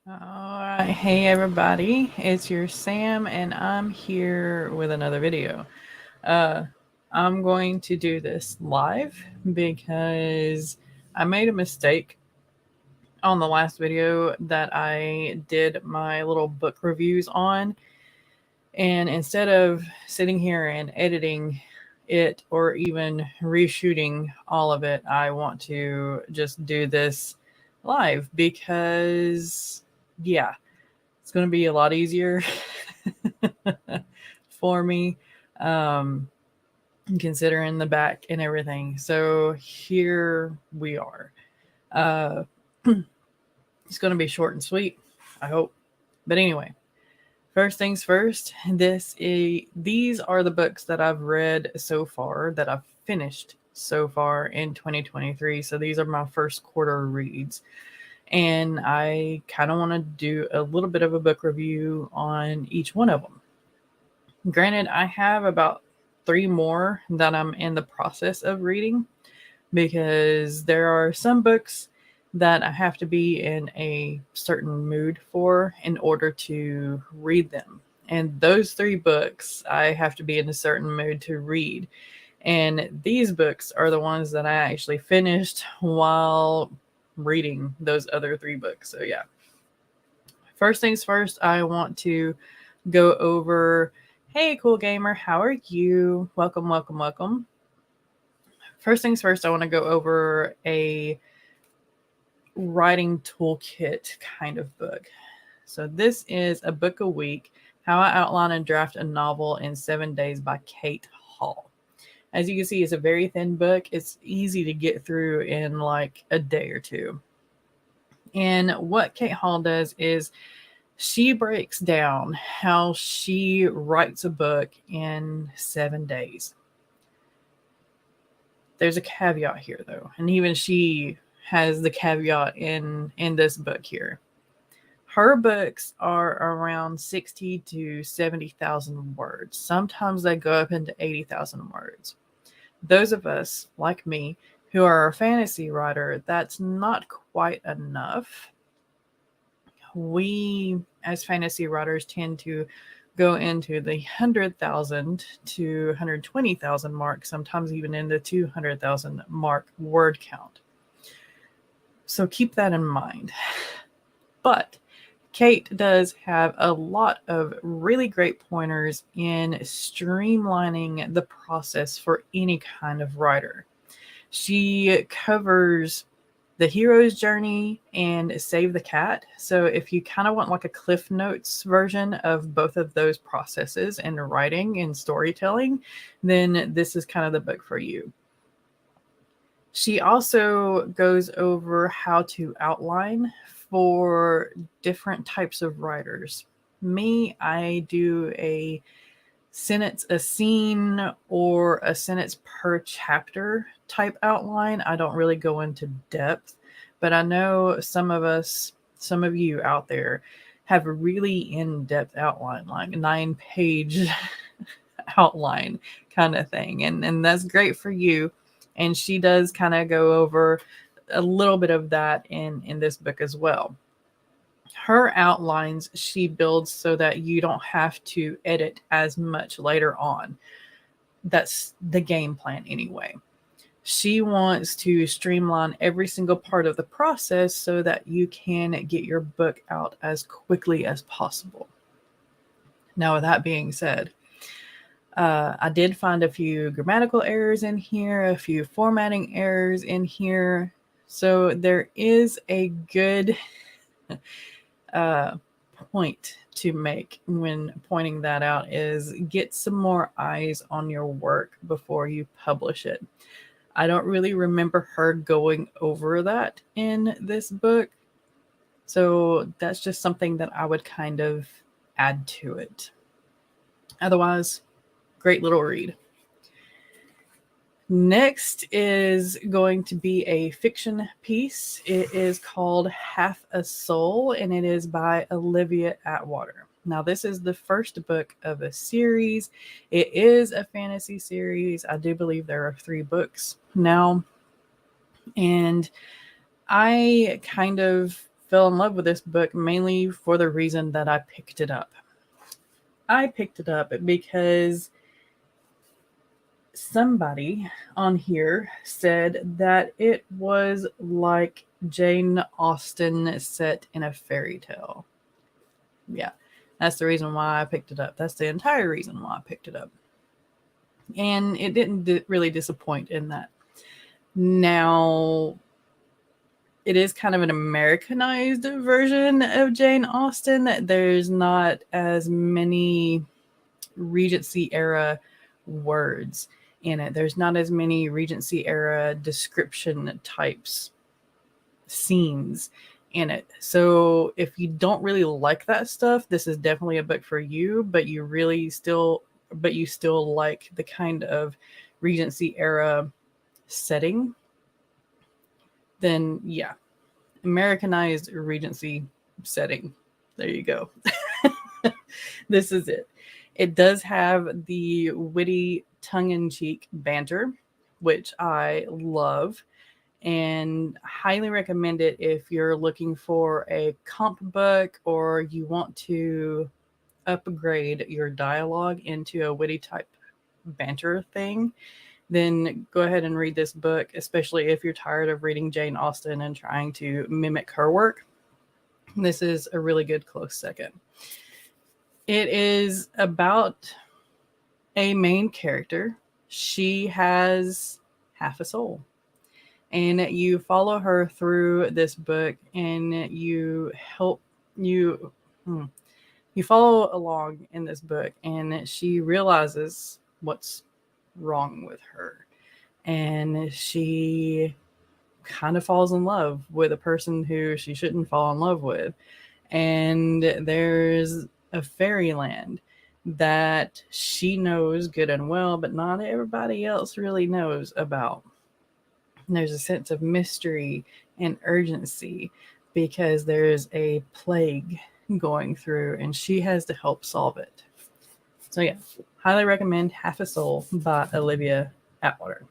All right, hey everybody, it's your Sam, and I'm here with another video. Uh, I'm going to do this live because I made a mistake on the last video that I did my little book reviews on, and instead of sitting here and editing it or even reshooting all of it, I want to just do this live because, yeah, it's going to be a lot easier for me, um, considering the back and everything. So here we are. Uh, it's going to be short and sweet, I hope. But anyway, first things first. These are the books that I've read so far, that I've finished so far in 2023. So these are my first quarter reads. And I kind of want to do a little bit of a book review on each one of them. Granted, I have about 3 more that I'm in the process of reading because there are some books that I have to be in a certain mood for in order to read them. And those 3 books I have to be in a certain mood to read. And these books are the ones that I actually finished while reading those other 3 books. So, yeah. First things first, I want to go over, hey, cool gamer, how are you? Welcome, welcome, welcome. First things first, I want to go over a writing toolkit kind of book. So this is A Book a Week, How I Outline and Draft a Novel in 7 Days by Kate Hall. As you can see, it's a very thin book. It's easy to get through in like a day or two. And what Kate Hall does is she breaks down how she writes a book in 7 days. There's a caveat here, though, and even she has the caveat in this book here. Her books are around 60 to 70,000 words. Sometimes they go up into 80,000 words. Those of us, like me, who are a fantasy writer, that's not quite enough. We, as fantasy writers, tend to go into the 100,000 to 120,000 mark, sometimes even in the 200,000 mark word count. So keep that in mind. But Kate does have a lot of really great pointers in streamlining the process for any kind of writer. She covers the hero's journey and Save the Cat. So if you kind of want like a Cliff Notes version of both of those processes in writing and storytelling, then this is kind of the book for you. She also goes over how to outline for different types of writers. Me, I do a sentence a scene or a sentence per chapter type outline. I don't really go into depth, but I know some of you out there have a really in-depth outline, like a 9-page outline kind of thing. And that's great for you. And she does kind of go over a little bit of that in this book as well. Her outlines she builds so that you don't have to edit as much later on. That's the game plan anyway. She wants to streamline every single part of the process so that you can get your book out as quickly as possible. Now, with that being said, I did find a few grammatical errors in here, a few formatting errors in here. So there is a good point to make when pointing that out is get some more eyes on your work before you publish it. I don't really remember her going over that in this book. So that's just something that I would kind of add to it. Otherwise, great little read. Next is going to be a fiction piece. It is called Half a Soul, and it is by Olivia Atwater. Now, this is the first book of a series. It is a fantasy series. I do believe there are 3 books now. And I kind of fell in love with this book mainly for the reason that I picked it up. I picked it up because somebody on here said that it was like Jane Austen set in a fairy tale. Yeah, that's the reason why I picked it up. That's the entire reason why I picked it up. And it didn't really disappoint in that. Now, it is kind of an Americanized version of Jane Austen. There's not as many Regency era words in it. There's not as many Regency era description types, scenes in it. So if you don't really like that stuff, this is definitely a book for you, but you still like the kind of Regency era setting, then yeah, Americanized Regency setting. There you go. This is it. It does have the witty tongue-in-cheek banter, which I love, and highly recommend it if you're looking for a comp book or you want to upgrade your dialogue into a witty type banter thing. Then go ahead and read this book, especially if you're tired of reading Jane Austen and trying to mimic her work. This is a really good close second. It is about a main character. She has half a soul. And you follow her through this book, and you follow along in this book, and she realizes what's wrong with her. And she kind of falls in love with a person who she shouldn't fall in love with. And there's a fairyland that she knows good and well, but not everybody else really knows about. And there's a sense of mystery and urgency because there's a plague going through and she has to help solve it. So yeah, highly recommend Half a Soul by Olivia Atwater.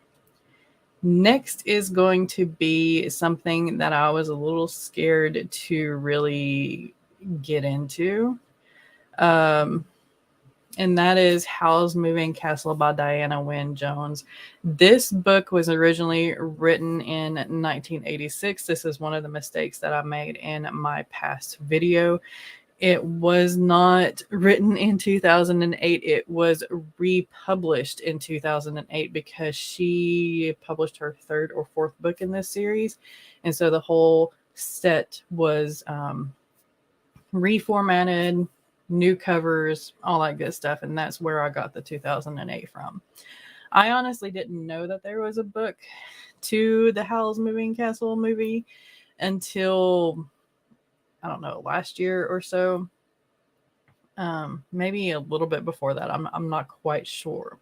Next is going to be something that I was a little scared to really get into. And that is Howl's Moving Castle by Diana Wynne Jones. This book was originally written in 1986. This is one of the mistakes that I made in my past video. It was not written in 2008. It was republished in 2008 because she published her third or fourth book in this series. And so the whole set was reformatted, new covers, all that good stuff. And that's where I got the 2008 from. I honestly didn't know that there was a book to the Howl's Moving Castle movie until, I don't know, last year or so. Maybe a little bit before that. I'm not quite sure.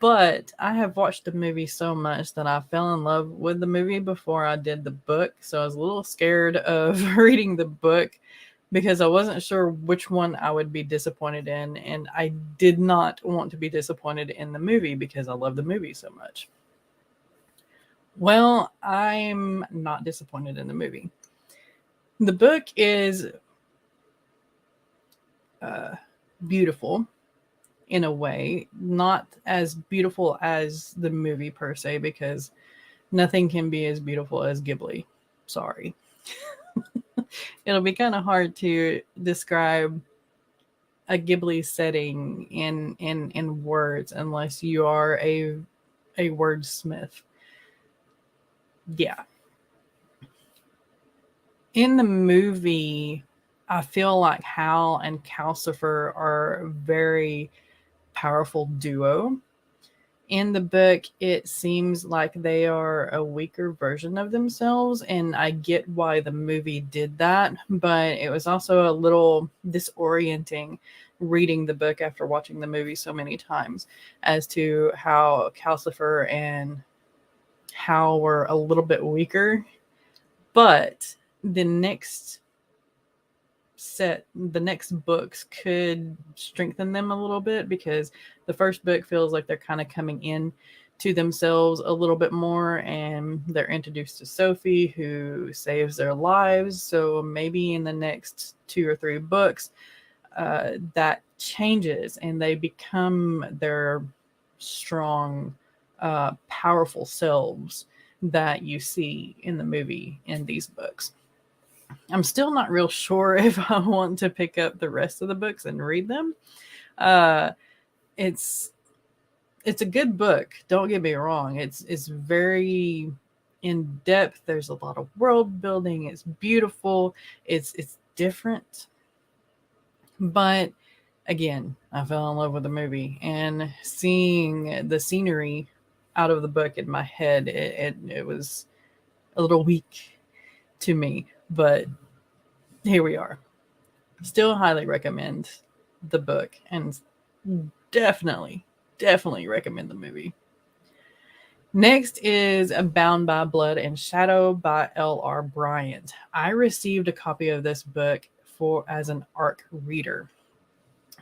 But I have watched the movie so much that I fell in love with the movie before I did the book. So I was a little scared of reading the book because I wasn't sure which one I would be disappointed in. And I did not want to be disappointed in the movie because I love the movie so much. Well, I'm not disappointed in the movie. The book is beautiful in a way, not as beautiful as the movie per se, because nothing can be as beautiful as Ghibli. Sorry. It'll be kind of hard to describe a Ghibli setting in words unless you are a wordsmith. Yeah. In the movie, I feel like Hal and Calcifer are a very powerful duo. In the book, it seems like they are a weaker version of themselves, and I get why the movie did that, but it was also a little disorienting reading the book after watching the movie so many times as to how Calcifer and Hal were a little bit weaker. But the next books could strengthen them a little bit because the first book feels like they're kind of coming in to themselves a little bit more, and they're introduced to Sophie, who saves their lives. So maybe in the next 2 or 3 books, that changes and they become their strong, powerful selves that you see in the movie in these books. I'm still not real sure if I want to pick up the rest of the books and read them. It's a good book. Don't get me wrong. It's very in depth. There's a lot of world building. It's beautiful. It's different. But again, I fell in love with the movie, and seeing the scenery out of the book in my head, it was a little weak to me. But here we are. Still highly recommend the book, and definitely recommend the movie. Next is Bound by Blood and Shadow by L.R. Bryant. I received a copy of this book as an ARC reader.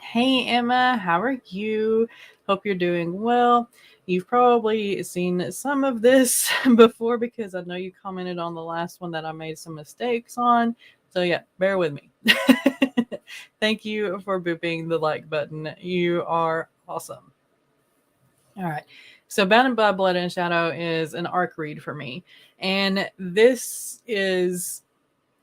Hey Emma, how are you? Hope you're doing well. You've probably seen some of this before because I know you commented on the last one that I made some mistakes on. So yeah, bear with me. Thank you for booping the like button. You are awesome. All right. So Bound by Blood and Shadow is an ARC read for me. And this is,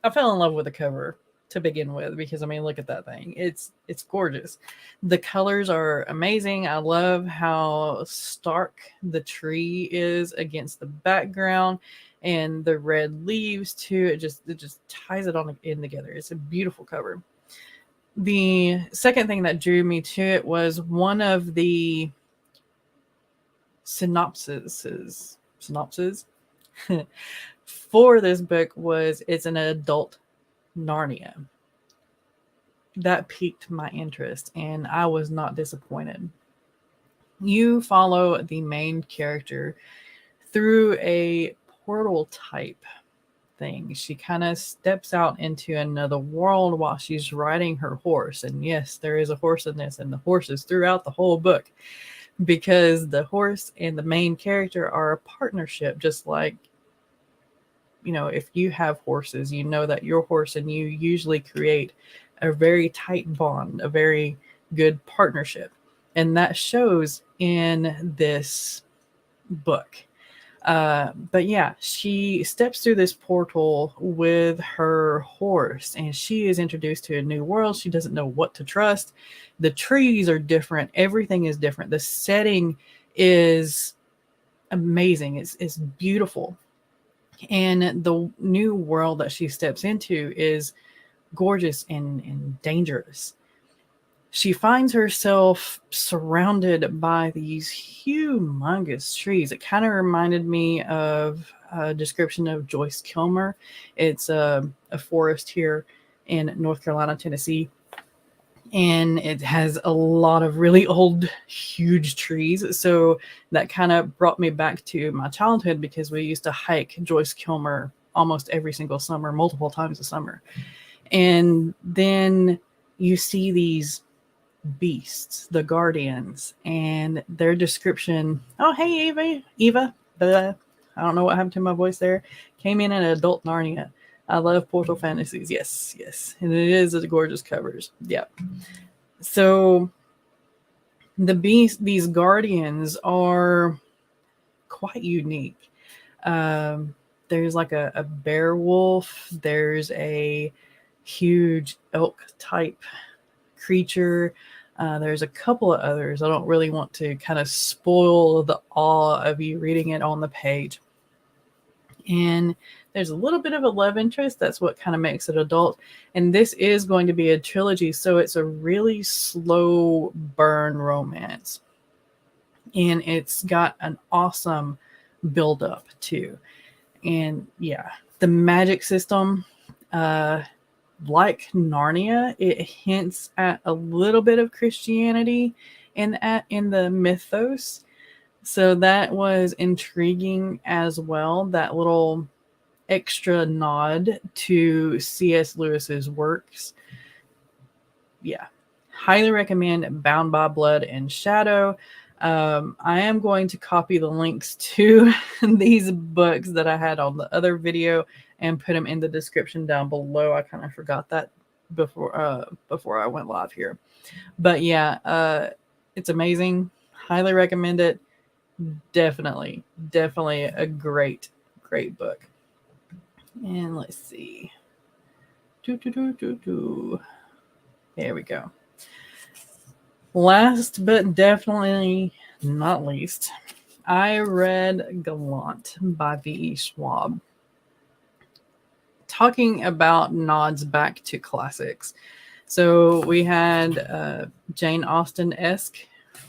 I fell in love with the cover to begin with, because I mean, look at that thing. It's gorgeous. The colors are amazing. I love how stark the tree is against the background, and the red leaves too. It just ties it on in together. It's a beautiful cover. The second thing that drew me to it was one of the synopsis for this book was it's an adult Narnia. That piqued my interest, and I was not disappointed. You follow the main character through a portal type thing. She kind of steps out into another world while she's riding her horse. And yes, there is a horse in this, and the horse is throughout the whole book, because the horse and the main character are a partnership. Just like, you know, if you have horses, you know that your horse and you usually create a very tight bond, a very good partnership. And that shows in this book. But yeah, she steps through this portal with her horse, and she is introduced to a new world. She doesn't know what to trust. The trees are different. Everything is different. The setting is amazing. It's beautiful. And the new world that she steps into is gorgeous and dangerous. She finds herself surrounded by these humongous trees. It kind of reminded me of a description of Joyce Kilmer. It's a forest here in North Carolina, Tennessee. And it has a lot of really old, huge trees. So that kind of brought me back to my childhood, because we used to hike Joyce Kilmer almost every single summer, multiple times a summer. And then you see these beasts, the guardians, and their description. Oh, hey, Eva. I don't know what happened to my voice there. Came in an adult Narnia. I love Portal Fantasies. Yes. And it is the gorgeous covers. Yeah. So these guardians are quite unique. There's like a bear wolf. There's a huge elk type creature. There's a couple of others. I don't really want to kind of spoil the awe of you reading it on the page. And there's a little bit of a love interest. That's what kind of makes it adult. And this is going to be a trilogy, so it's a really slow burn romance. And it's got an awesome build-up too. And yeah, the magic system, like Narnia, it hints at a little bit of Christianity in the mythos. So that was intriguing as well. That little extra nod to C.S. Lewis's works. Yeah. Highly recommend Bound by Blood and Shadow. I am going to copy the links to these books that I had on the other video and put them in the description down below. I kind of forgot that before I went live here. But yeah, it's amazing. Highly recommend it. Definitely a great book. And let's see. There we go. Last but definitely not least, I read Gallant by V.E. Schwab. Talking about nods back to classics. So we had Jane Austen-esque.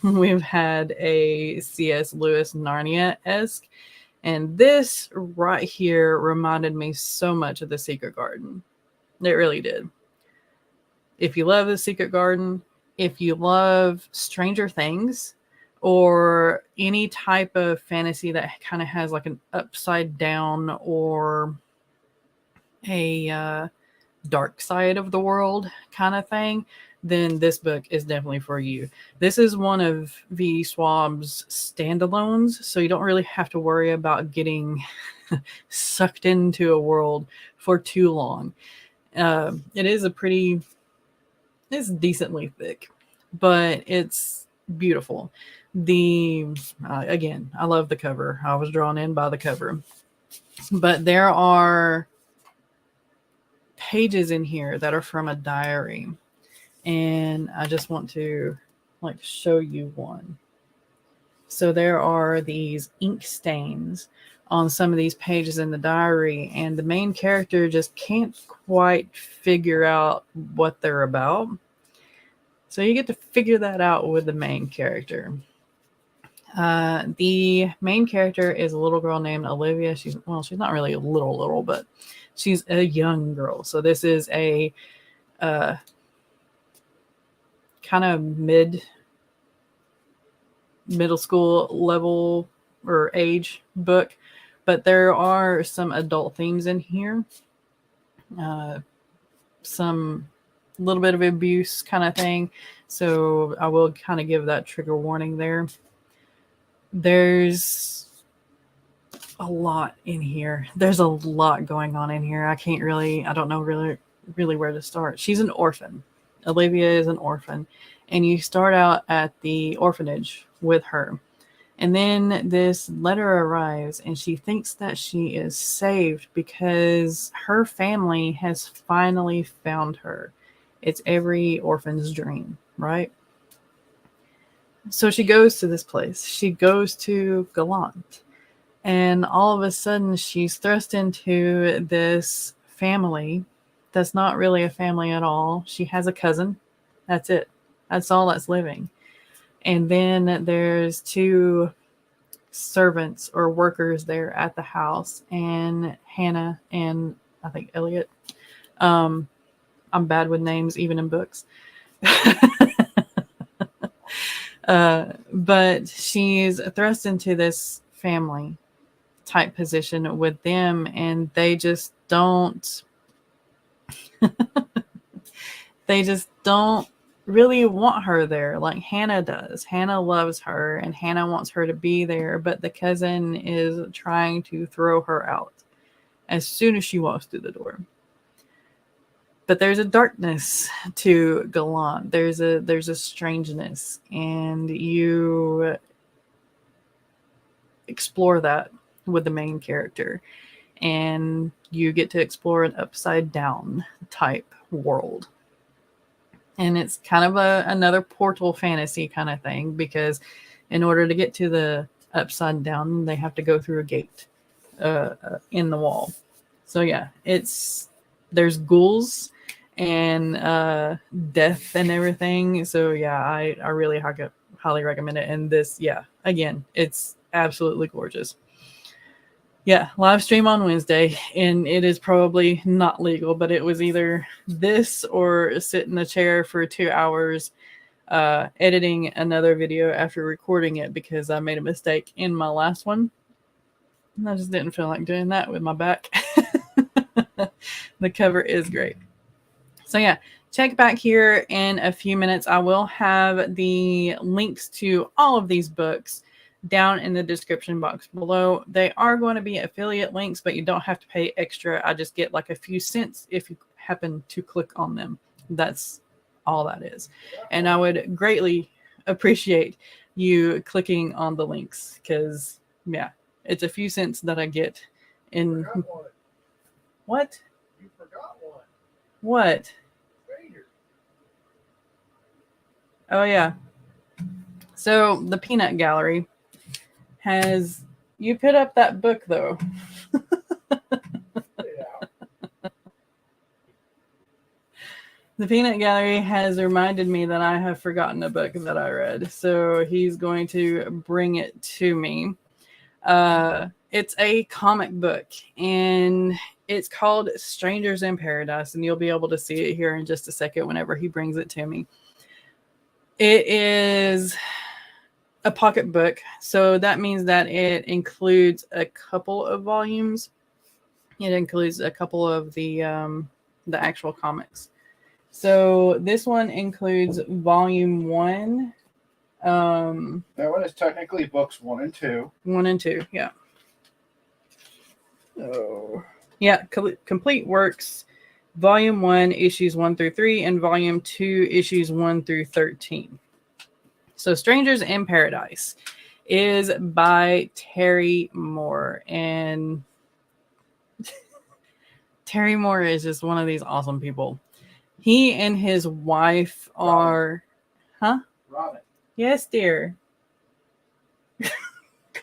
We've had a C.S. Lewis Narnia-esque. And this right here reminded me so much of The Secret Garden. It really did. If you love The Secret Garden, if you love Stranger Things, or any type of fantasy that kind of has like an upside down or a dark side of the world kind of thing, then this book is definitely for you. This is one of V. Schwab's standalones, so you don't really have to worry about getting sucked into a world for too long. It's decently thick, but it's beautiful. Again, I love the cover. I was drawn in by the cover. But there are pages in here that are from a diary. And I just want to like show you one. So there are these ink stains on some of these pages in the diary, and the main character just can't quite figure out what they're about. So you get to figure that out with the main character. The main character is a little girl named Olivia. She's not really a little, but she's a young girl. So this is a kind of middle school level or age book, but there are some adult themes in here. Some little bit of abuse kind of thing. So I will kind of give that trigger warning there. There's a lot in here. There's a lot going on in here. I don't know really where to start. She's an orphan. Olivia is an orphan. And you start out at the orphanage with her. And then this letter arrives, and she thinks that she is saved because her family has finally found her. It's every orphan's dream, right? So she goes to this place. She goes to Gallant. And all of a sudden, she's thrust into this family that's not really a family at all. She has a cousin. That's it. That's all that's living. And then there's two servants or workers there at the house, and Hannah and I think Elliot. I'm bad with names, even in books. But she's thrust into this family type position with them, and they just don't really want her there like Hannah does. Hannah loves her, and Hannah wants her to be there, but the cousin is trying to throw her out as soon as she walks through the door. But there's a darkness to Gallant. There's a strangeness, and you explore that with the main character, and you get to explore an upside down type world. And it's kind of another Portal fantasy kind of thing, because in order to get to the upside down, they have to go through a gate in the wall. So yeah, there's ghouls and death and everything. So yeah, I really highly recommend it. And this, yeah, again, it's absolutely gorgeous. Yeah, live stream on Wednesday, and it is probably not legal, but it was either this or sit in the chair for 2 hours editing another video after recording it, because I made a mistake in my last one. And I just didn't feel like doing that with my back. The cover is great. So yeah, check back here in a few minutes. I will have the links to all of these books down in the description box below. They are going to be affiliate links, but you don't have to pay extra. I just get like a few cents if you happen to click on them. That's all that is. And I would greatly appreciate you clicking on the links, because yeah, it's a few cents that I get in. What? You forgot one. What? Oh yeah. So the Peanut Gallery has, you put up that book though. The Peanut Gallery has reminded me that I have forgotten a book that I read. So he's going to bring it to me. It's a comic book, and it's called Strangers in Paradise, and you'll be able to see it here in just a second whenever he brings it to me. It is a pocket book, so that means that it includes a couple of volumes. It includes a couple of the actual comics. So this one includes volume 1. That one is technically books 1 and 2. 1 and 2, yeah. Oh, yeah, complete works. Volume 1, issues 1 through 3, and Volume 2, issues 1 through 13. So Strangers in Paradise is by Terry Moore. And Terry Moore is just one of these awesome people. He and his wife are... Huh? Robin. Yes, dear.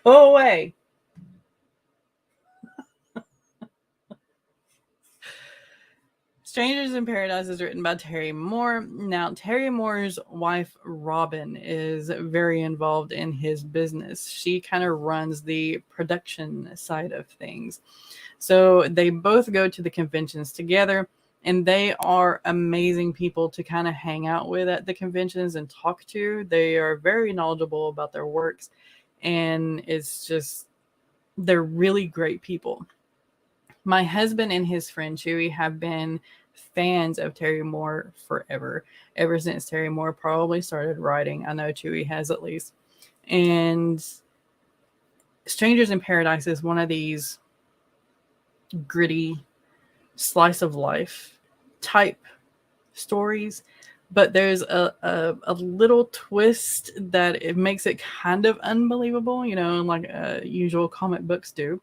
Go away. Strangers in Paradise is written by Terry Moore. Now, Terry Moore's wife, Robin, is very involved in his business. She kind of runs the production side of things. So they both go to the conventions together, and they are amazing people to kind of hang out with at the conventions and talk to. They are very knowledgeable about their works, and it's just, they're really great people. My husband and his friend Chewy have been fans of Terry Moore forever, ever since Terry Moore probably started writing. I know Chewy has, at least. And Strangers in Paradise is one of these gritty slice of life type stories, but there's a little twist that it makes it kind of unbelievable, you know, like usual comic books do.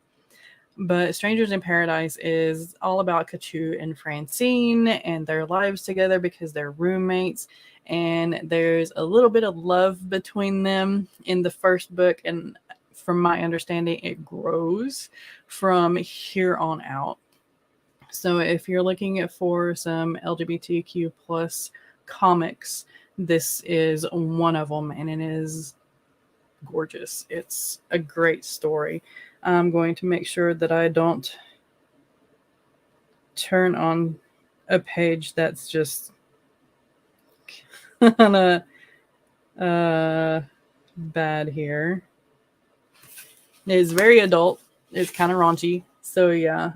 But Strangers in Paradise is all about Kachu and Francine and their lives together because they're roommates. And there's a little bit of love between them in the first book. And from my understanding, it grows from here on out. So if you're looking for some LGBTQ plus comics, this is one of them. And it is gorgeous. It's a great story. I'm going to make sure that I don't turn on a page that's just kind of bad here. It's very adult. It's kind of raunchy. So yeah,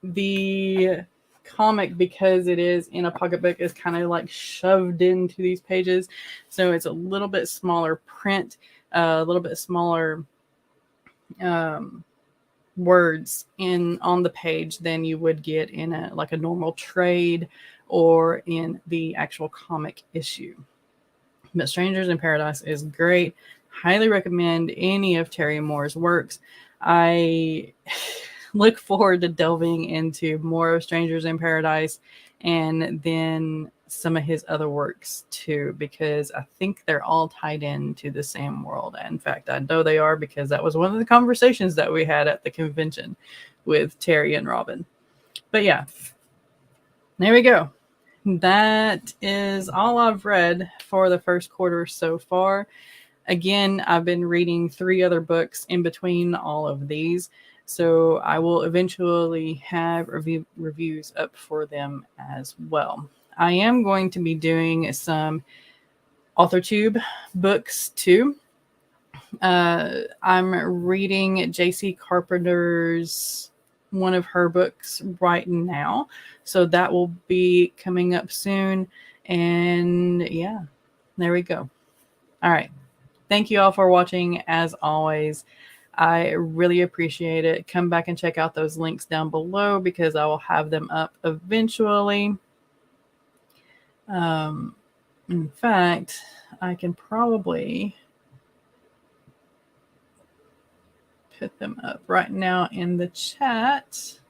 the comic, because it is in a pocketbook, is kind of like shoved into these pages. So it's a little bit smaller print, a little bit smaller words on the page than you would get in a normal trade or in the actual comic issue. But Strangers in Paradise is great. Highly recommend any of Terry Moore's works. I look forward to delving into more of Strangers in Paradise and then some of his other works too, because I think they're all tied into the same world. In fact, I know they are, because that was one of the conversations that we had at the convention with Terry and Robin. But yeah, there we go. That is all I've read for the first quarter so far. Again, I've been reading 3 other books in between all of these, so I will eventually have reviews up for them as well. I am going to be doing some AuthorTube books too. I'm reading J.C. Carpenter's one of her books right now. So that will be coming up soon. And yeah, there we go. All right. Thank you all for watching. As always, I really appreciate it. Come back and check out those links down below because I will have them up eventually. In fact, I can probably put them up right now in the chat.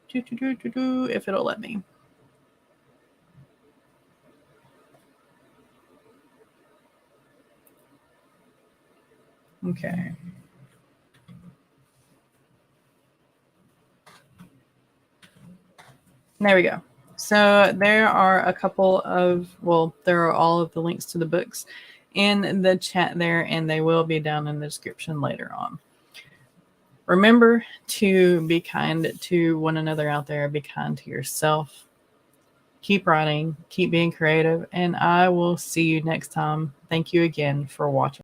If it'll let me. Okay. There we go. So there are a couple of, well, there are all of the links to the books in the chat there, and they will be down in the description later on. Remember to be kind to one another out there. Be kind to yourself. Keep writing. Keep being creative. And I will see you next time. Thank you again for watching.